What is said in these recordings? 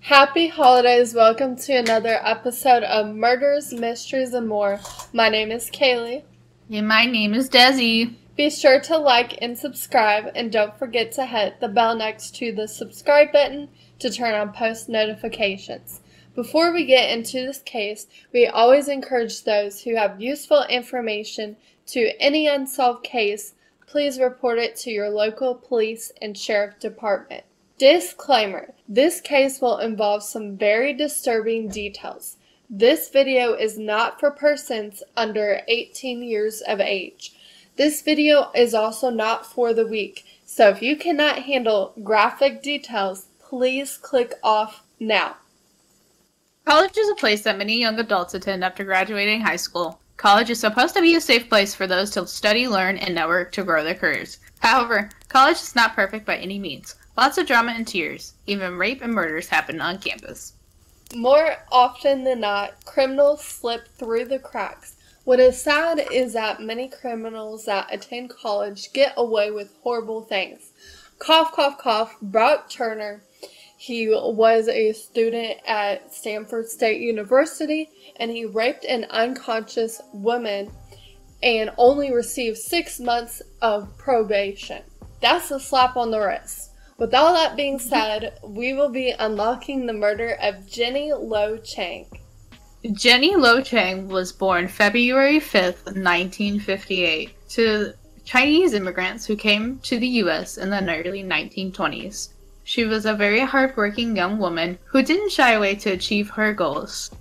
Happy holidays. Welcome to another episode of Murders, Mysteries, and More. My name is Kaylee. And my name is Desi. Be sure to like and subscribe, and don't forget to hit the bell next to the subscribe button to turn on post notifications. Before we get into this case, we always encourage those who have useful information to any unsolved case, please report it to your local police and sheriff department. Disclaimer: this case will involve some very disturbing details. This video is not for persons under 18 years of age. This video is also not for the weak, so if you cannot handle graphic details, please click off now. College is a place that many young adults attend after graduating high school. College is supposed to be a safe place for those to study, learn, and network to grow their careers. However, college is not perfect by any means. Lots of drama and tears. Even rape and murders happen on campus. More often than not, criminals slip through the cracks. What is sad is that many criminals that attend college get away with horrible things. Cough, cough, cough. Brock Turner. He was a student at Stanford State University, and he raped an unconscious woman and only received 6 months of probation. That's a slap on the wrist. With all that being said, we will be unlocking the murder of Jenny Low Chang. Jenny Low Chang was born February 5th, 1958, to Chinese immigrants who came to the U.S. in the early 1920s. She was a very hardworking young woman who didn't shy away to achieve her goals.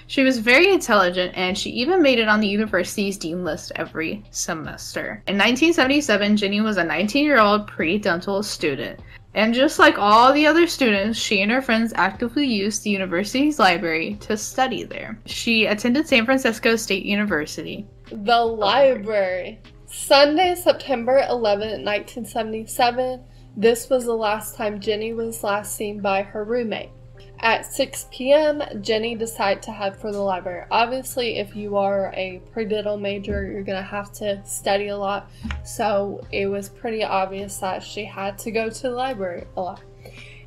She was very intelligent, and she even made it on the university's dean list every semester. In 1977, Jenny was a 19-year-old predental student. And just like all the other students, she and her friends actively used the university's library to study there. She attended San Fransisco State University. The library. Sunday, September 11, 1977. This was the last time Jenny was last seen by her roommate. At 6 p.m., Jenny decided to head for the library. Obviously, if you are a predental major, you're going to have to study a lot. So it was pretty obvious that she had to go to the library a lot.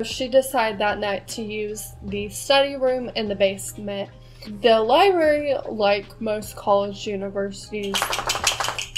She decided that night to use the study room in the basement. The library, like most college universities,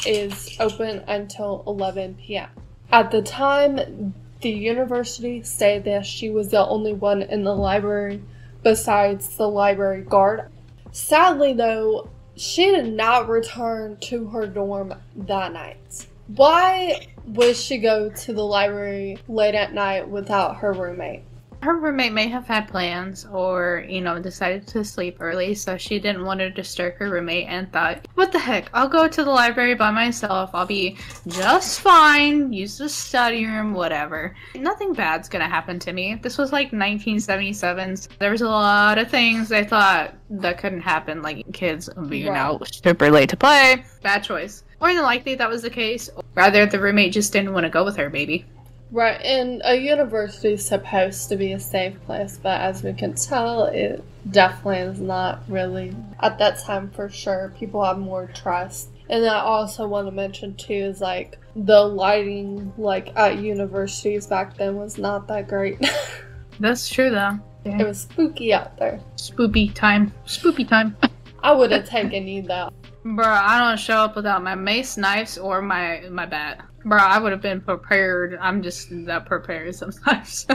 is open until 11 p.m. At the time, the university stated that she was the only one in the library besides the library guard. Sadly, though, she did not return to her dorm that night. Why would she go to the library late at night without her roommate? Her roommate may have had plans or, decided to sleep early, so she didn't want to disturb her roommate and thought, what the heck, I'll go to the library by myself, I'll be just fine, use the study room, whatever. Nothing bad's gonna happen to me. This was like 1977, so there was a lot of things they thought that couldn't happen, like kids being out super late to play. Bad choice. More than likely that was the case. Rather, the roommate just didn't want to go with her, maybe. Right, and a university is supposed to be a safe place, but as we can tell, it definitely is not really. At that time, for sure, people have more trust. And I also want to mention, too, is, the lighting, at universities back then was not that great. That's true, though. Yeah. It was spooky out there. Spoopy time. Spoopy time. I would have taken you, though. Bro, I don't show up without my mace, knives, or my bat. Bro, I would have been prepared. I'm just not prepared sometimes.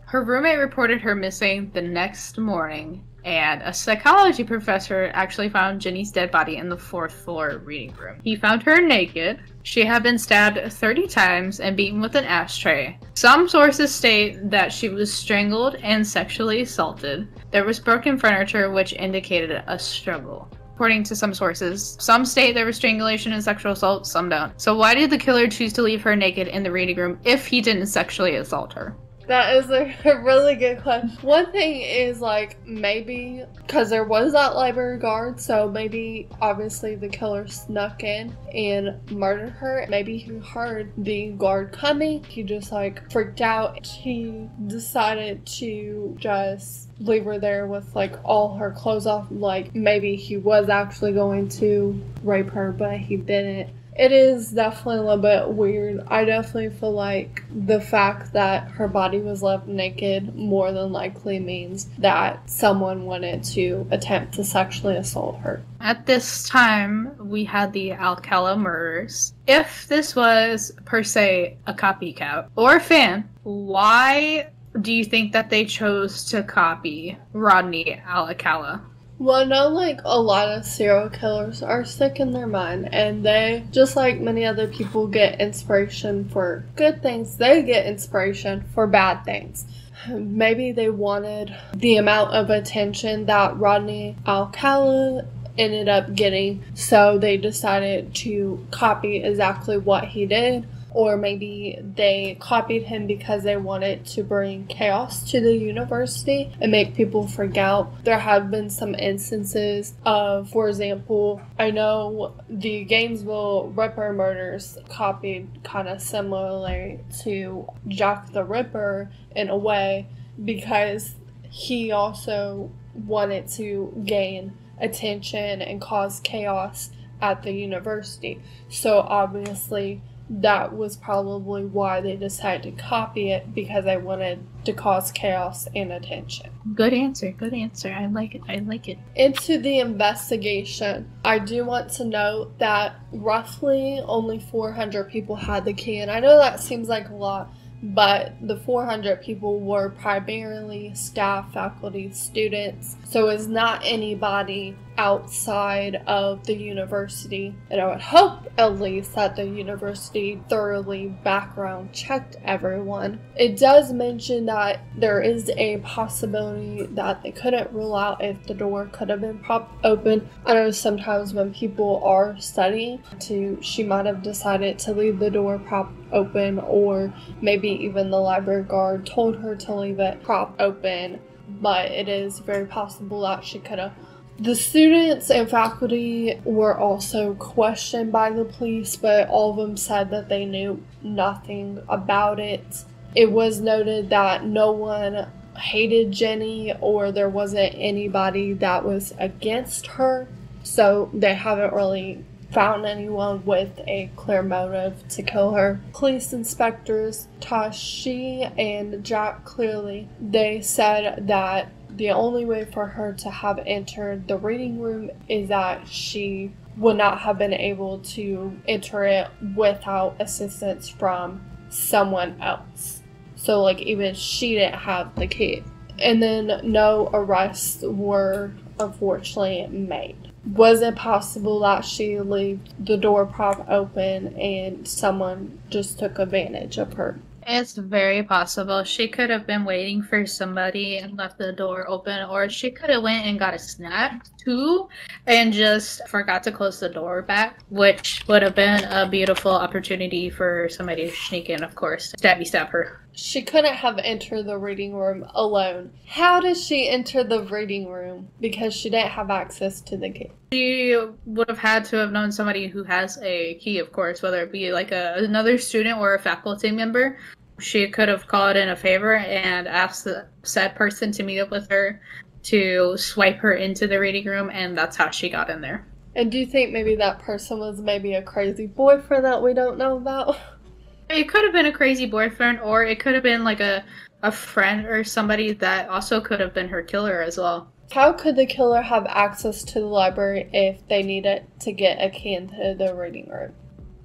Her roommate reported her missing the next morning, and a psychology professor actually found Jenny's dead body in the 4th floor reading room. He found her naked. She had been stabbed 30 times and beaten with an ashtray. Some sources state that she was strangled and sexually assaulted. There was broken furniture, which indicated a struggle. According to some sources, some state there was strangulation and sexual assault, some don't. So why did the killer choose to leave her naked in the reading room if he didn't sexually assault her? That is a really good question. One thing is, maybe, because there was that library guard, so maybe, obviously, the killer snuck in and murdered her. Maybe he heard the guard coming. He just, freaked out. He decided to just leave her there with, all her clothes off. Maybe he was actually going to rape her, but he didn't. It is definitely a little bit weird. I definitely feel like the fact that her body was left naked more than likely means that someone wanted to attempt to sexually assault her. At this time, we had the Alcala murders. If this was, per se, a copycat or a fan, why do you think that they chose to copy Rodney Alcala? Well, I know, like, a lot of serial killers are sick in their mind, and they, just like many other people get inspiration for good things, they get inspiration for bad things. Maybe they wanted the amount of attention that Rodney Alcala ended up getting, so they decided to copy exactly what he did. Or maybe they copied him because they wanted to bring chaos to the university and make people freak out. There have been some instances of, for example, I know the Gainesville Ripper murders copied kind of similarly to Jack the Ripper in a way, because he also wanted to gain attention and cause chaos at the university. So obviously that was probably why they decided to copy it, because they wanted to cause chaos and attention. Good answer, good answer. I like it, I like it. Into the investigation, I do want to note that roughly only 400 people had the key, and I know that seems like a lot, but the 400 people were primarily staff, faculty, students, so it's not anybody outside of the university. And I would hope at least that the university thoroughly background checked everyone. It does mention that there is a possibility that they couldn't rule out if the door could have been propped open. I know sometimes when people are studying, she might have decided to leave the door propped open, or maybe even the library guard told her to leave it propped open, but it is very possible that she could have. The students and faculty were also questioned by the police, but all of them said that they knew nothing about it. It was noted that no one hated Jenny, or there wasn't anybody that was against her, so they haven't really found anyone with a clear motive to kill her. Police inspectors Tashi and Jack Clearly, they said that the only way for her to have entered the reading room is that she would not have been able to enter it without assistance from someone else. So, like, even she didn't have the key. And then no arrests were unfortunately made. Was it possible that she left the door prop open and someone just took advantage of her? It's very possible. She could have been waiting for somebody and left the door open, or she could have went and got a snack too and just forgot to close the door back, which would have been a beautiful opportunity for somebody to sneak in, of course, stab her. She couldn't have entered the reading room alone. How did she enter the reading room? Because she didn't have access to the key. She would have had to have known somebody who has a key, of course, whether it be like another student or a faculty member. She could have called in a favor and asked the said person to meet up with her to swipe her into the reading room, and that's how she got in there. And do you think maybe that person was maybe a crazy boyfriend that we don't know about? It could have been a crazy boyfriend, or it could have been like a friend or somebody that also could have been her killer as well. How could the killer have access to the library if they needed to get a key into the reading room?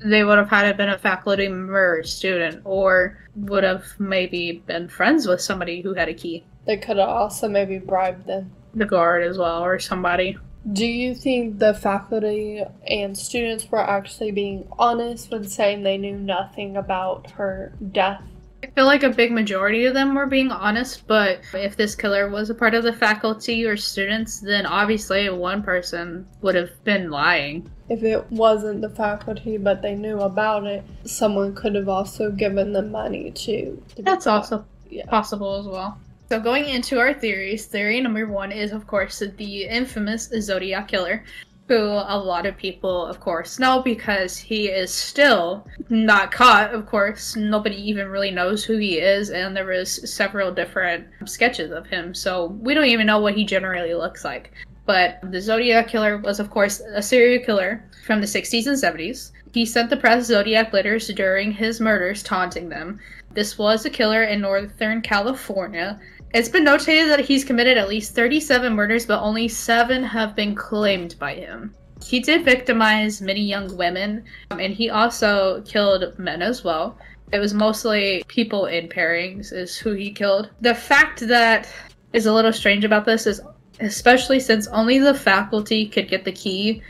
They would have had to been a faculty member or student, or would have maybe been friends with somebody who had a key. They could have also maybe bribed them. The guard as well, or somebody. Do you think the faculty and students were actually being honest when saying they knew nothing about her death? I feel like a big majority of them were being honest, but if this killer was a part of the faculty or students, then obviously one person would have been lying. If it wasn't the faculty, but they knew about it, someone could have also given them money to That's also possible as well. So going into our theories, theory number one is, of course, the infamous Zodiac killer, who a lot of people, of course, know because he is still not caught, of course. Nobody even really knows who he is, and there was several different sketches of him, so we don't even know what he generally looks like. But the Zodiac killer was, of course, a serial killer from the 60s and 70s. He sent the press Zodiac letters during his murders, taunting them. This was a killer in Northern California. It's been notated that he's committed at least 37 murders, but only 7 have been claimed by him. He did victimize many young women, and he also killed men as well. It was mostly people in pairings is who he killed. The fact that is a little strange about this is, especially since only the faculty could get the key,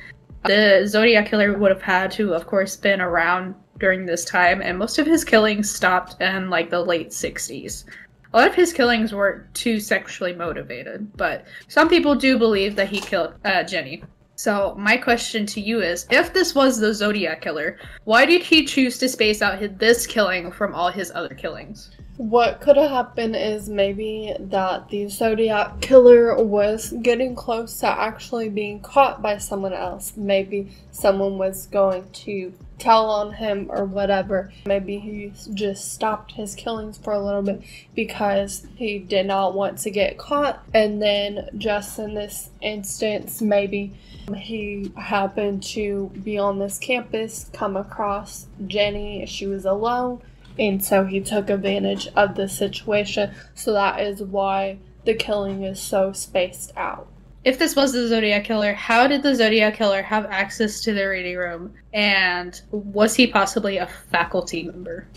the Zodiac killer would have had to, of course, been around during this time, and most of his killings stopped in like the late 60s. A lot of his killings weren't too sexually motivated, but some people do believe that he killed Jenny. So my question to you is, if this was the Zodiac killer, why did he choose to space out this killing from all his other killings? What could have happened is maybe that the Zodiac killer was getting close to actually being caught by someone else. Maybe someone was going to tell on him or whatever. Maybe he just stopped his killings for a little bit because he did not want to get caught. And then just in this instance, maybe he happened to be on this campus, come across Jenny. She was alone. And so he took advantage of the situation. So that is why the killing is so spaced out. If this was the Zodiac killer, how did the Zodiac killer have access to the reading room? And was he possibly a faculty member?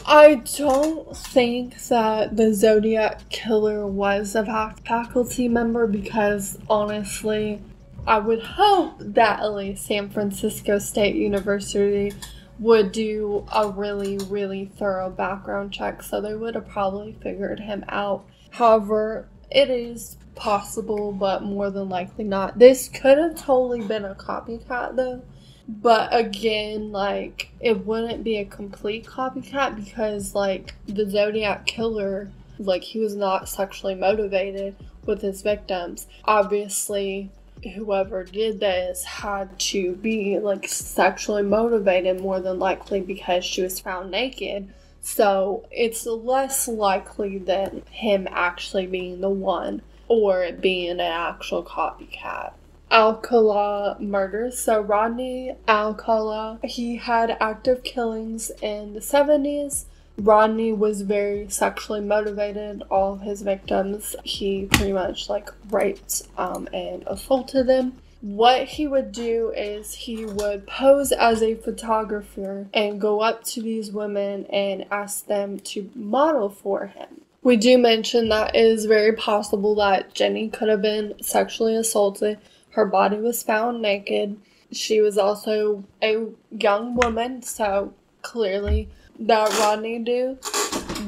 I don't think that the Zodiac killer was a faculty member because, honestly, I would hope that at least San Fransisco State University would do a really, really thorough background check, so they would have probably figured him out. However, it is possible, but more than likely not. This could have totally been a copycat, though. But again, like, it wouldn't be a complete copycat because, like, the Zodiac killer, like, he was not sexually motivated with his victims. Obviously, whoever did this had to be like sexually motivated more than likely because she was found naked. So it's less likely than him actually being the one or it being an actual copycat. Alcala murders. So Rodney Alcala, he had active killings in the 70s. Rodney was very sexually motivated. All of his victims, he pretty much like raped and assaulted them. What he would do is he would pose as a photographer and go up to these women and ask them to model for him. We do mention that it is very possible that Jenny could have been sexually assaulted. Her body was found naked. She was also a young woman, so clearly that Rodney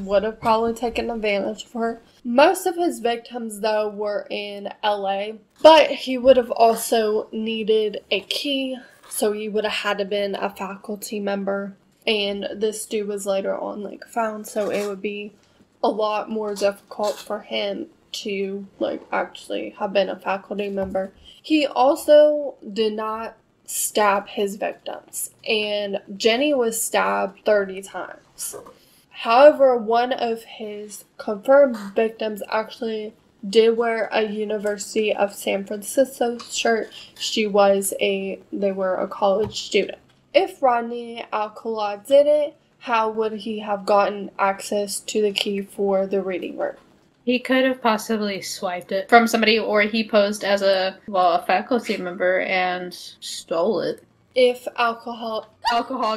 would have probably taken advantage of her. Most of his victims, though, were in LA, but he would have also needed a key, so he would have had to been a faculty member, and this dude was later on, like, found, so it would be a lot more difficult for him to, like, actually have been a faculty member. He also did not stab his victims, and Jenny was stabbed 30 times. However, one of his confirmed victims actually did wear a University of San Francisco shirt. They were a college student. If Rodney Alcala did it, how would he have gotten access to the key for the reading room? He could have possibly swiped it from somebody, or he posed as a faculty member and stole it. If alcohol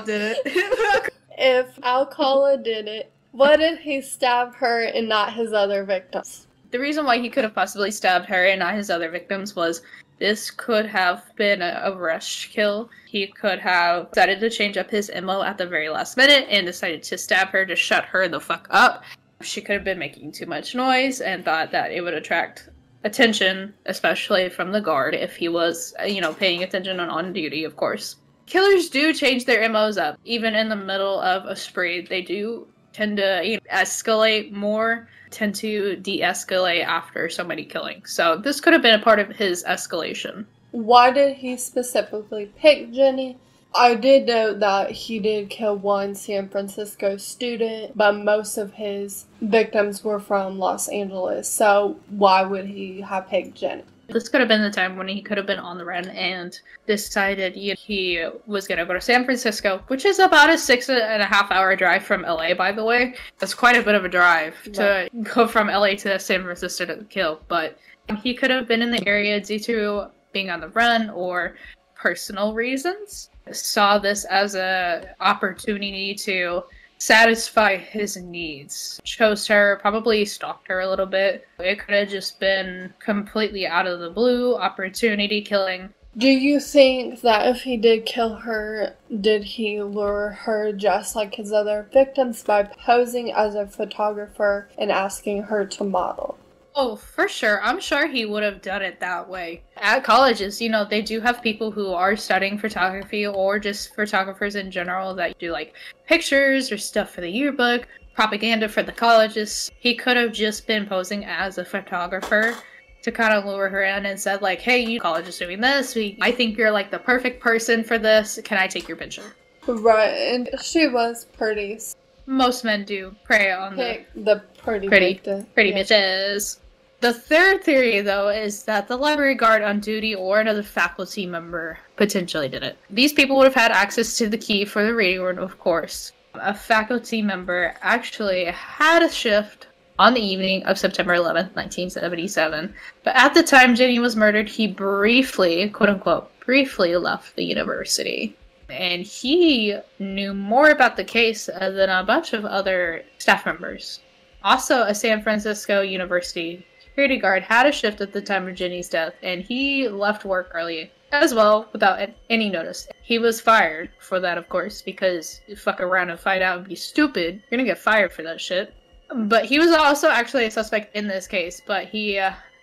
did it. If Alcala did it, why did he stab her and not his other victims? The reason why he could have possibly stabbed her and not his other victims was this could have been a rush kill. He could have decided to change up his MO at the very last minute and decided to stab her to shut her the fuck up. She could have been making too much noise and thought that it would attract attention, especially from the guard, if he was, paying attention on duty, of course. Killers do change their MOs up. Even in the middle of a spree, they do tend to escalate more, tend to de-escalate after so many killings. So this could have been a part of his escalation. Why did he specifically pick Jenny? I did know that he did kill one San Francisco student, but most of his victims were from Los Angeles, so why would he have picked Jenny? This could have been the time when he could have been on the run and decided he was going to go to San Francisco, which is about a 6.5-hour drive from LA, by the way. That's quite a bit of a drive to go from LA to San Francisco to kill. But he could have been in the area due to being on the run or personal reasons. Saw this as an opportunity to satisfy his needs. Chose her, probably stalked her a little bit. It could have just been completely out of the blue, opportunity killing. Do you think that if he did kill her, did he lure her just like his other victims by posing as a photographer and asking her to model? Oh, for sure. I'm sure he would have done it that way. At colleges, they do have people who are studying photography or just photographers in general that do like pictures or stuff for the yearbook, propaganda for the colleges. He could have just been posing as a photographer to kind of lure her in and said like, hey, you college is doing this. I think you're like the perfect person for this. Can I take your picture? Right, and she was pretty. Most men do prey on the pretty bitches. The third theory, though, is that the library guard on duty or another faculty member potentially did it. These people would have had access to the key for the reading room, of course. A faculty member actually had a shift on the evening of September 11th, 1977. But at the time Jenny was murdered, he briefly, quote-unquote, left the university. And he knew more about the case than a bunch of other staff members. Also, a San Francisco University security guard had a shift at the time of Jenny's death, and he left work early as well without any notice. He was fired for that, of course, because you fuck around and find out and be stupid, you're gonna get fired for that shit. But he was also actually a suspect in this case, but he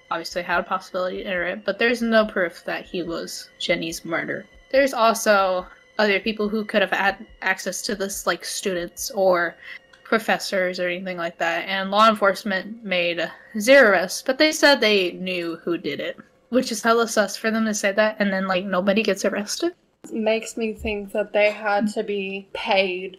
obviously had a possibility to enter it, but there's no proof that he was Jenny's murderer. There's also other people who could have had access to this, like students or professors or anything like that, and law enforcement made 0 arrests, but they said they knew who did it, which is hella sus for them to say that and then like nobody gets arrested. It makes me think that they had to be paid.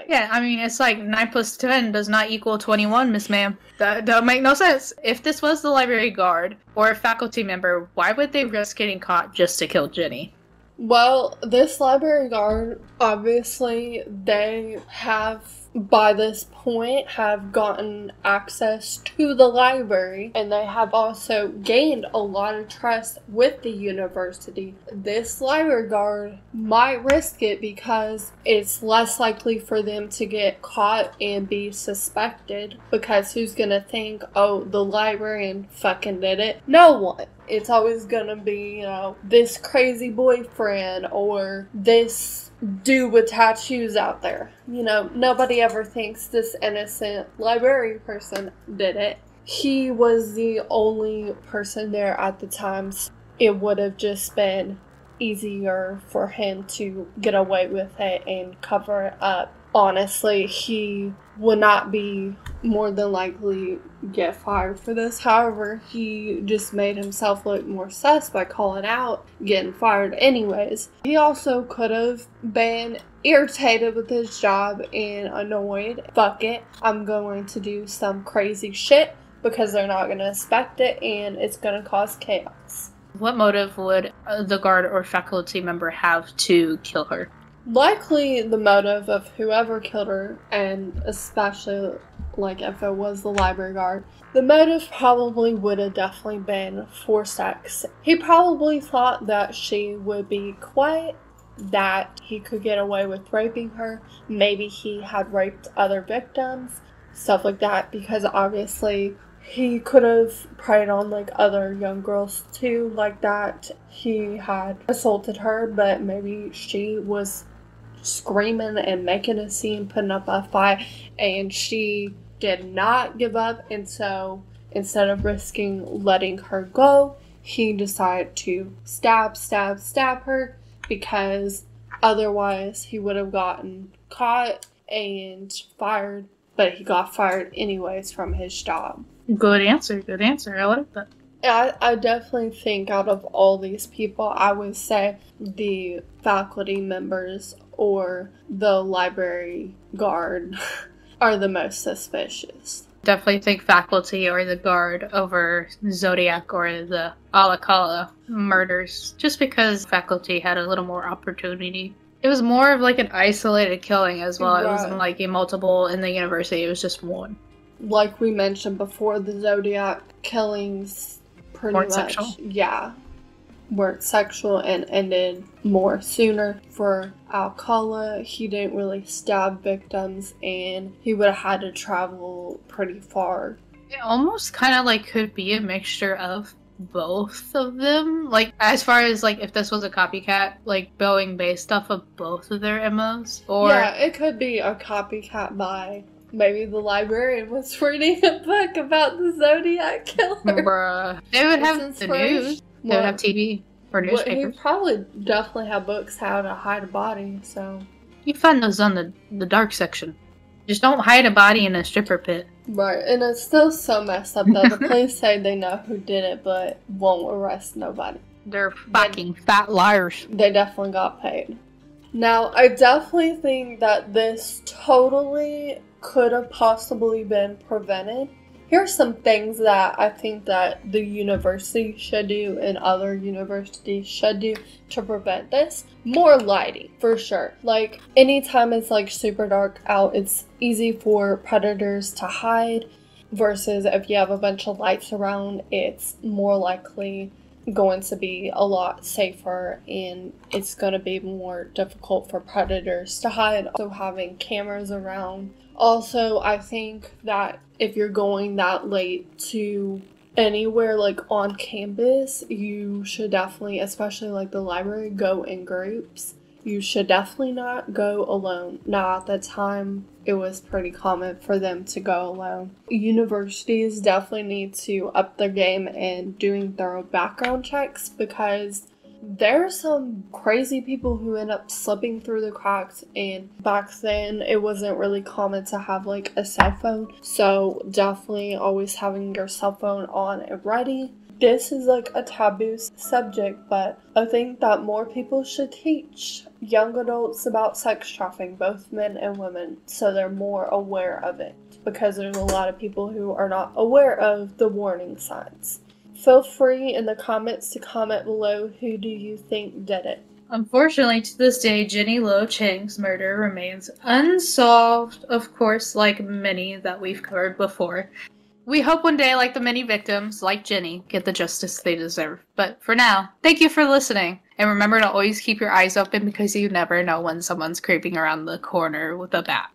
Yeah, I mean, it's like 9 plus 10 does not equal 21, Miss Ma'am. That don't make no sense. If this was the library guard or a faculty member, why would they risk getting caught just to kill Jenny? Well, this library guard, obviously, they have, by this point, have gotten access to the library, and they have also gained a lot of trust with the university. This library guard might risk it because it's less likely for them to get caught and be suspected, because who's gonna think, oh, the librarian fucking did it? No one. It's always gonna be, this crazy boyfriend or this dude with tattoos out there. Nobody ever thinks this innocent library person did it. He was the only person there at the time. So it would have just been easier for him to get away with it and cover it up. Honestly, he would not be more than likely get fired for this. However, he just made himself look more sus by calling out, getting fired anyways. He also could have been irritated with his job and annoyed. Fuck it, I'm going to do some crazy shit because they're not going to expect it and it's going to cause chaos. What motive would the guard or faculty member have to kill her? Likely the motive of whoever killed her, and especially like if it was the library guard, the motive probably would have definitely been for sex. He probably thought that she would be quiet, that he could get away with raping her. Maybe he had raped other victims, stuff like that, because obviously he could have preyed on like other young girls too, like that he had assaulted her, but maybe she was screaming and making a scene, putting up a fight, and she did not give up, and so instead of risking letting her go, he decided to stab her, because otherwise he would have gotten caught and fired, but he got fired anyways from his job. Good answer. I like that. I definitely think out of all these people, I would say the faculty members or the library guard are the most suspicious. Definitely think faculty or the guard over Zodiac or the Alcala murders, just because faculty had a little more opportunity. It was more of like an isolated killing as well. Right. It wasn't like a multiple in the university, it was just one. Like we mentioned before, the Zodiac killings pretty much sexual. Yeah, weren't sexual and ended more sooner. For Alcala, he didn't really stab victims and he would have had to travel pretty far. It almost kind of like could be a mixture of both of them. Like, as far as like if this was a copycat, like going based off of both of their MOs, or yeah, it could be a copycat by maybe the librarian was reading a book about the Zodiac killer. Bruh. They would have the news. They would have TV or newspapers. He probably definitely have books how to hide a body, so. You find those on the dark section. Just don't hide a body in a stripper pit. Right, and it's still so messed up though. The police say they know who did it, but won't arrest nobody. They're fucking fat liars. They definitely got paid. Now, I definitely think that this totally could have possibly been prevented. Here's some things that I think that the university should do and other universities should do to prevent this. More lighting, for sure. Like, anytime it's like super dark out, it's easy for predators to hide, versus if you have a bunch of lights around, it's more likely going to be a lot safer and it's going to be more difficult for predators to hide. So having cameras around. Also, I think that if you're going that late to anywhere like on campus, you should definitely, especially like the library, go in groups. You should definitely not go alone. Now, at the time, it was pretty common for them to go alone. Universities definitely need to up their game in doing thorough background checks, because there are some crazy people who end up slipping through the cracks, and back then it wasn't really common to have like a cell phone, so definitely always having your cell phone on and ready. This is like a taboo subject, but I think that more people should teach young adults about sex trafficking, both men and women, so they're more aware of it, because there's a lot of people who are not aware of the warning signs. Feel free in the comments to comment below, who do you think did it? Unfortunately, to this day, Jenny Low Chang's murder remains unsolved, of course, like many that we've covered before. We hope one day, like the many victims, like Jenny, get the justice they deserve. But for now, thank you for listening. And remember to always keep your eyes open, because you never know when someone's creeping around the corner with a bat.